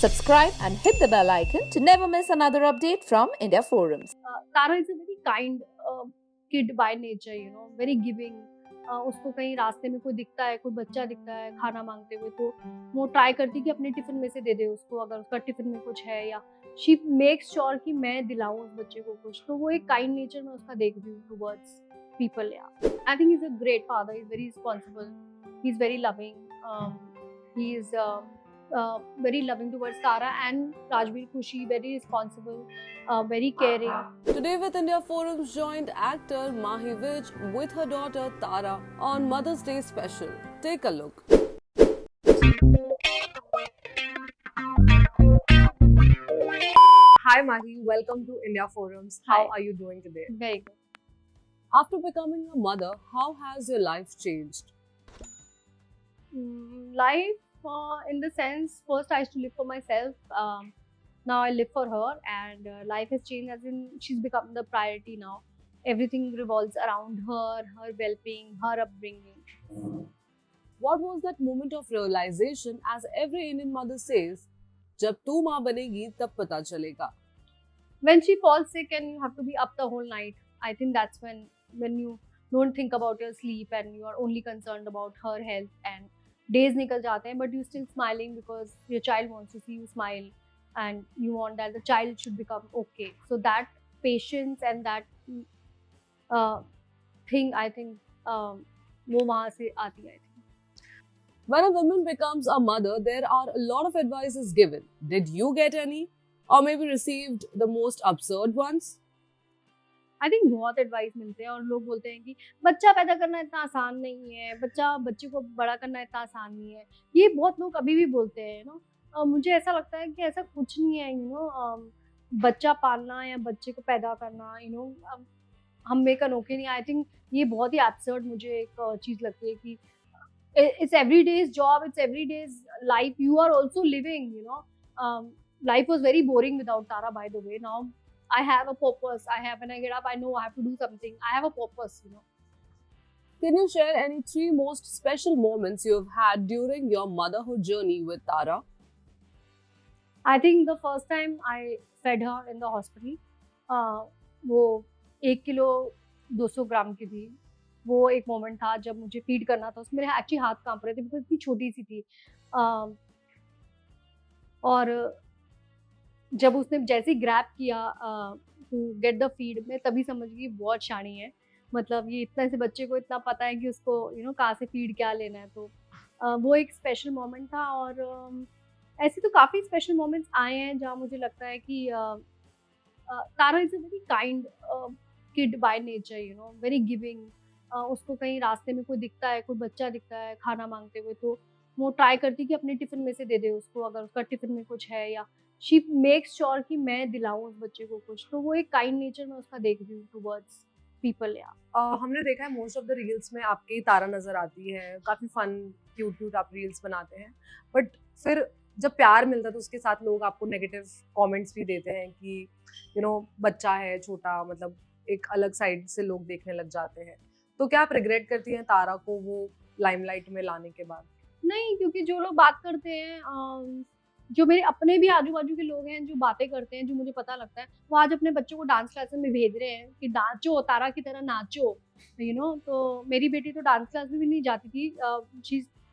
subscribe and hit the bell icon to never miss another update from India Forums. Tara is a very kind kid by nature, very giving. उसको कहीं रास्ते में कोई दिखता है, कोई बच्चा दिखता है खाना मांगते हुए, तो वो ट्राई करती है कि अपने टिफिन में से दे दे उसको, अगर उसका टिफिन में कुछ है, या शी मेक्स श्योर कि मैं दिलाऊं उस बच्चे को कुछ. तो वो एक काइंड नेचर में उसका देख रही हूँ towards people. I think he is a great father. He is very responsible, he is very loving, he is very loving towards Tara and Rajbir Khushi, very responsible, very caring. Today with India Forums joined actor Mahi Vij with her daughter Tara on Mother's Day special. Take a look. Hi Mahi, welcome to India Forums. Hi. How are you doing today? Very good. After becoming a mother, how has your life changed? Life, in the sense, first I used to live for myself. Now I live for her, and life has changed as in she's become the priority now. Everything revolves around her well-being, her upbringing. What was that moment of realization, as every Indian mother says, जब तू माँ बनेगी तब पता चलेगा? When she falls sick and you have to be up the whole night, I think that's when you don't think about your sleep and you are only concerned about her health, and days nikal jate hain but you're still smiling because your child wants to see you smile and you want that the child should become okay. So that patience and that thing, I think wo wahan se aati hai. When a woman becomes a mother, there are a lot of advices given. Did you get any? Or maybe received the most absurd ones? I think बहुत advice मिलते हैं और लोग बोलते हैं कि बच्चा पैदा करना इतना आसान नहीं है, बच्चे को बड़ा करना इतना आसान नहीं है. ये बहुत लोग अभी भी बोलते हैं मुझे ऐसा लगता है कि ऐसा कुछ नहीं है. बच्चा पालना या बच्चे को पैदा करना हम में का नोके नहीं. आई थिंक ये बहुत ही एब्सर्ड मुझे एक चीज़ लगती है कि it's every day's job, it's every day's life. You are also living. Life was very boring without Tara, by the way. Now I have a purpose. When I get up, I know I have to do something. I have a purpose. Can you share any 3 most special moments you have had during your motherhood journey with Tara? I think the first time I fed her in the hospital, वो 1 kilo 200 ग्राम की थी. वो एक moment था जब मुझे feed करना था. उसमें मेरे एक्चुअली हाथ कांप रहे थे बिकॉज इतनी छोटी सी थी. और जब उसने जैसे ही ग्रैब किया टू गेट द फीड, में तभी समझ गई बहुत शानी है. मतलब ये इतना से बच्चे को इतना पता है कि उसको कहाँ से फीड क्या लेना है. तो वो एक स्पेशल मोमेंट था. और ऐसे तो काफ़ी स्पेशल मोमेंट्स आए हैं जहाँ मुझे लगता है कि Tara is a very kind kid by nature, very giving. उसको कहीं रास्ते में कोई दिखता है, कोई बच्चा दिखता है खाना मांगते हुए, तो वो ट्राई करती है कि अपने टिफिन में से दे दे उसको, अगर उसका टिफिन में कुछ है, या शी मेक्स श्योर कि मैं दिलाऊं उस बच्चे को कुछ. तो वो एक काइंड नेचर में उसका देख रही हूँ टुवर्ड्स पीपल. हमने देखा है मोस्ट ऑफ द रील्स में आपकी तारा नजर आती है. काफी फन क्यूट आप रील्स बनाते हैं, बट फिर जब प्यार मिलता है तो उसके साथ लोग आपको नेगेटिव कमेंट्स भी देते हैं कि बच्चा है छोटा, मतलब एक अलग साइड से लोग देखने लग जाते हैं. तो क्या आप रिग्रेट करती हैं तारा को वो लाइमलाइट में लाने के बाद? नहीं, क्योंकि जो लोग बात करते हैं, जो मेरे अपने भी आजू बाजू के लोग हैं जो बातें करते हैं, जो मुझे पता लगता है, वो आज अपने बच्चों को डांस क्लास में भेज रहे हैं कि नाचो, तारा की तरह नाचो. तो मेरी बेटी तो डांस क्लास में भी नहीं जाती थी.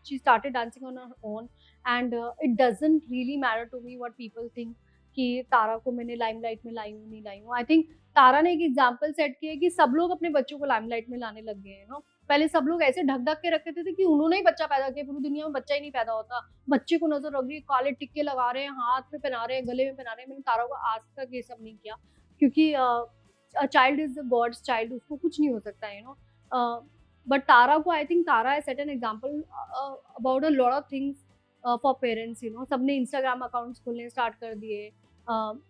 She started dancing on her own, and it doesn't really matter to me what people think कि तारा को मैंने लाइमलाइट में लाई हूँ नहीं लाई हूँ. आई थिंक तारा ने एक एग्जाम्पल सेट किया कि सब लोग अपने बच्चों को लाइमलाइट में लाने लग गए हैं. पहले सब लोग ऐसे ढक ढक के रखते थे कि उन्होंने ही बच्चा पैदा किया, पूरी दुनिया में बच्चा ही नहीं पैदा होता. बच्चे को नजर रख रही, काले टिक्के लगा रहे हैं, हाथ में पहना रहे हैं, गले में पहना रहे हैं. मैंने तारा को आज तक ये सब नहीं किया, क्योंकि child is the gods child. उसको कुछ नहीं हो सकता. बट तारा को, I think Tara has set an example about a lot of things for parents. सबने इंस्टाग्राम अकाउंट्स खोलने स्टार्ट कर दिए.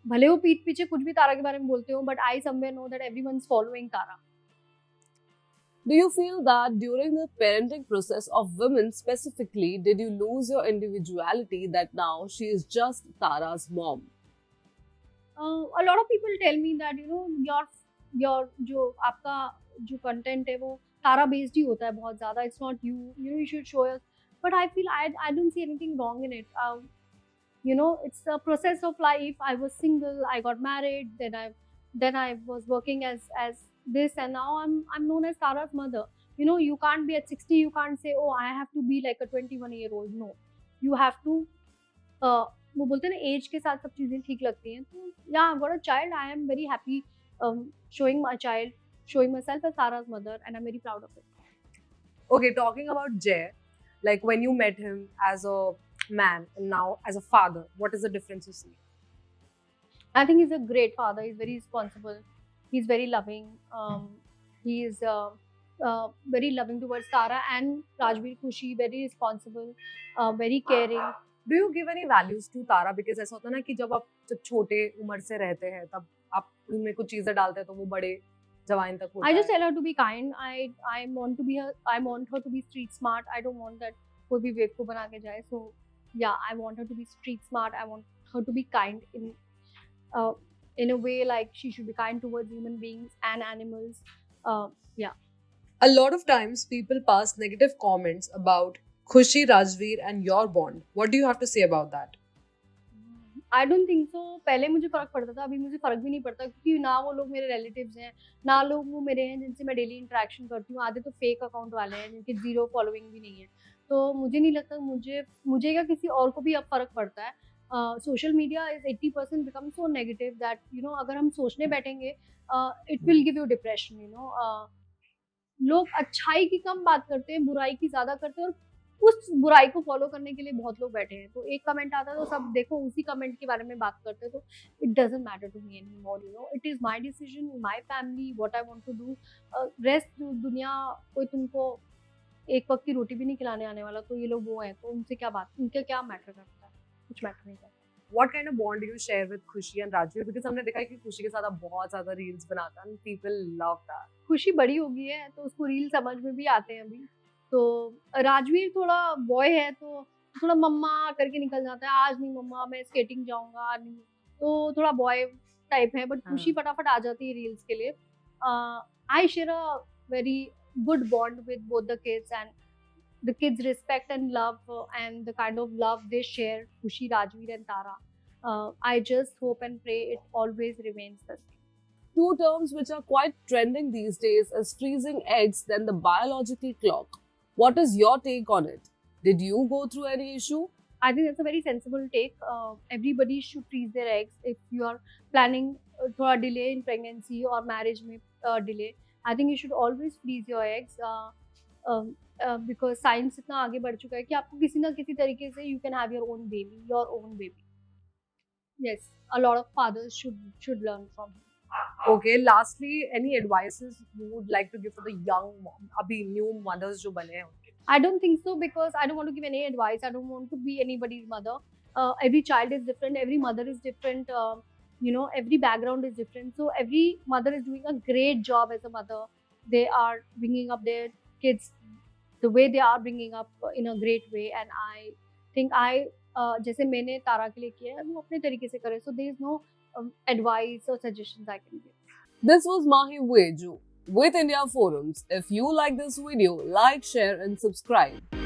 भले वो पीठ पीछे कुछ भी तारा के बारे में बोलते हो, but I somewhere know that everyone is following Tara. Do you feel that during the parenting process of women specifically, did you lose your individuality that now she is just Tara's mom? A lot of people tell me that your जो आपका जो content है वो तारा based ही होता है बहुत ज़्यादा. It's not you. You should show us. But I feel I don't see anything wrong in it. you know, it's a process of life. I was single, I got married, then I was working as this, and now I'm known as Tara's mother. You know, you can't be at 60, you can't say, oh, I have to be like a 21-year-old. No, you have to वो बोलते हैं ना, as के साथ सब चीज़ें ठीक लगती हैं. तो या got a child, I am very happy showing my child, showing myself as Tara's mother, and I'm very proud of it. Okay, talking about Jay, like when you met him as a man and now as a father, what is the difference you see? I think he's a great father. He's very responsible. He's very loving. He is very loving towards Tara and Rajveer Khushi. Very responsible, very caring. Do you give any values to Tara? Because ऐसा होता है ना कि जब छोटे उम्र से रहते हैं तब आप उनमें कुछ चीजें डालते हैं तो वो बड़े जवान तक होता I just है. tell her to be kind. I want her to be street smart. I don't want that कोई भी बेवकूफ बना के जाए. So yeah, I want her to be street smart. I want her to be kind in a way like she should be kind towards human beings and animals. Yeah. A lot of times people pass negative comments about Khushi, Rajveer and your bond. What do you have to say about that? I don't think so. पहले मुझे फर्क पड़ता था, अभी मुझे फर्क भी नहीं पड़ता, क्योंकि ना वो लोग मेरे रिलेटिव्स हैं, ना लोग वो मेरे हैं जिनसे मैं डेली इंटरेक्शन करती हूँ. आधे तो फेक अकाउंट वाले हैं जिनके 0 फॉलोइंग भी नहीं है. तो मुझे नहीं लगता मुझे क्या किसी और को भी अब फर्क पड़ता है. Social media is 80% become so negative that you know, अगर हम सोचने बैठेंगे it will give you depression. You know, लोग अच्छाई की कम बात करते हैं, बुराई की ज्यादा करते हैं, और उस बुराई को फॉलो करने के लिए बहुत लोग बैठे हैं. तो एक कमेंट आता है तो सब देखो उसी कमेंट के बारे में बात करते हैं. तो it doesn't matter to me any more. You know, it is my decision, my family, what I want to do. Rest दुनिया कोई तुमको एक वक्त की रोटी भी नहीं खिलाने आने वाला. तो ये लोग वो हैं, तो उनसे क्या बात, उनके क्या मैटर करता है? कुछ मैटर नहीं करता. What kind of bond do you share with Khushi and Rajveer? Because हमने देखा है कि खुशी के साथ आप बहुत ज्यादा रील्स बनाता है. People love that. खुशी बड़ी हो गई है तो उसको रील समझ में भी आते हैं अभी. तो राजवीर थोड़ा बॉय है तो थोड़ा मम्मा करके निकल जाता है. आज नहीं मम्मा, मैं स्केटिंग जाऊंगा, आज नहीं. तो थोड़ा बॉय टाइप है. बट खुशी फटाफट आ जाती है रील्स के लिए. I share a very good bond with both the kids, and the kids respect and love and the kind of love they share, Khushi, Rajveer and Tara. I just hope and pray it always remains the same. Two terms which are quite trending these days is freezing eggs, then the biological clock. What is your take on it? Did you go through any issue? I think that's a very sensible take. Everybody should freeze their eggs if you are planning for a delay in pregnancy or marriage में delay. I think you should always freeze your eggs. Because science इतना आगे बढ़ चुका है कि आपको किसी ना किसी तरीके से you can have your own baby. Yes, a lot of fathers should learn from him. Okay, lastly, any advices you would like to give for the young अभी new mothers जो बने हैं उनके? I don't think so, because I don't want to give any advice. I don't want to be anybody's mother. Every child is different. Every mother is different. You know, every background is different. So every mother is doing a great job as a mother. They are bringing up their kids the way they are bringing up in a great way, and I think जैसे मैंने तारा के लिए किया है वो अपने तरीके से करे. So there is no advice or suggestions I can give. This was Mahi Weju with India Forums. If you like this video, like, share and subscribe.